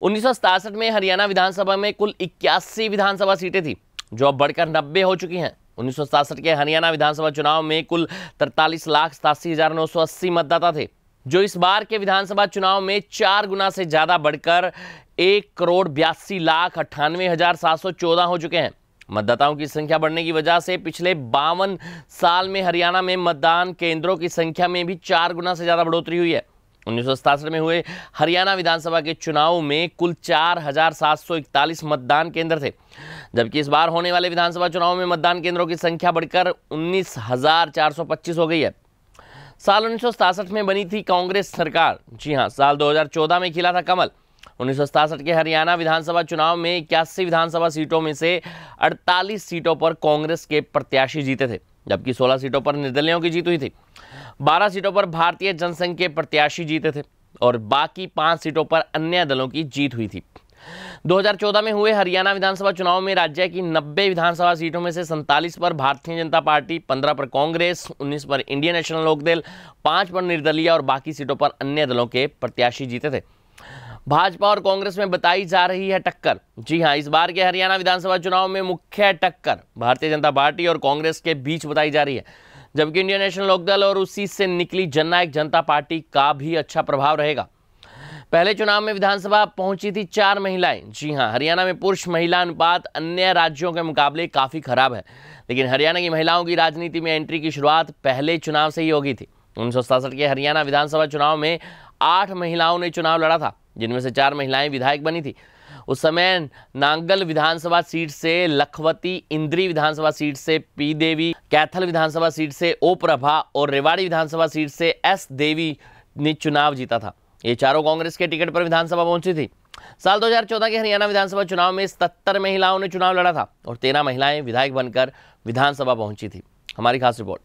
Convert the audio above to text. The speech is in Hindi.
1967 में हरियाणा विधानसभा में कुल 81 विधानसभा सीटें थी, जो अब बढ़कर 90 हो चुकी हैं। 1967 के हरियाणा विधानसभा चुनाव में कुल 43,87,980 मतदाता थे, जो इस बार के विधानसभा चुनाव में 4 गुना से ज्यादा बढ़कर 1,82,98,714 हो चुके हैं। मतदाताओं की संख्या बढ़ने की वजह से पिछले 52 साल में हरियाणा में मतदान केंद्रों की संख्या में भी 4 गुना से ज्यादा बढ़ोतरी हुई है। 1967 में हुए हरियाणा विधानसभा के चुनाव में कुल 4,741 मतदान केंद्र थे, जबकि इस बार होने वाले विधानसभा चुनाव में मतदान केंद्रों की संख्या बढ़कर 19,425 हो गई है। साल 1967 में बनी थी कांग्रेस सरकार। जी हां, साल 2014 में खिला था कमल। 1967 के हरियाणा विधानसभा चुनाव में 81 विधानसभा सीटों में से 48 सीटों पर कांग्रेस के प्रत्याशी जीते थे, जबकि 16 सीटों पर निर्दलीयों की जीत हुई थी। 12 सीटों पर भारतीय जनसंघ के प्रत्याशी जीते थे और बाकी 5 सीटों पर अन्य दलों की जीत हुई थी। 2014 में हुए हरियाणा विधानसभा चुनाव में राज्य की 90 विधानसभा सीटों में से 47 पर भारतीय जनता पार्टी, 15 पर कांग्रेस, 19 पर इंडियन नेशनल लोकदल, 5 पर निर्दलीय और बाकी सीटों पर अन्य दलों के प्रत्याशी जीते थे। भाजपा और कांग्रेस में बताई जा रही है टक्कर। जी हां, इस बार के हरियाणा विधानसभा चुनाव में मुख्य टक्कर भारतीय जनता पार्टी और कांग्रेस के बीच बताई जा रही है, जबकि इंडियन नेशनल लोकदल और उसी से निकली जननायक जनता पार्टी का भी अच्छा प्रभाव रहेगा। पहले चुनाव में विधानसभा पहुंची थी 4 महिलाएं। जी हां, हरियाणा में पुरुष महिला अनुपात अन्य राज्यों के मुकाबले काफी खराब है, लेकिन हरियाणा की महिलाओं की राजनीति में एंट्री की शुरुआत पहले चुनाव से ही हो गई थी। 1967 के हरियाणा विधानसभा चुनाव में 8 महिलाओं ने चुनाव लड़ा था, जिनमें से 4 महिलाएं विधायक बनी थी। उस समय नांगल विधानसभा सीट से लखवती, इंद्री विधानसभा सीट से पी देवी, कैथल विधानसभा सीट से ओ प्रभा और रेवाड़ी विधानसभा सीट से एस देवी ने चुनाव जीता था। ये चारों कांग्रेस के टिकट पर विधानसभा पहुंची थी। साल 2014 के हरियाणा विधानसभा चुनाव में 77 महिलाओं ने चुनाव लड़ा था और 13 महिलाएं विधायक बनकर विधानसभा पहुंची थी। हमारी खास रिपोर्ट।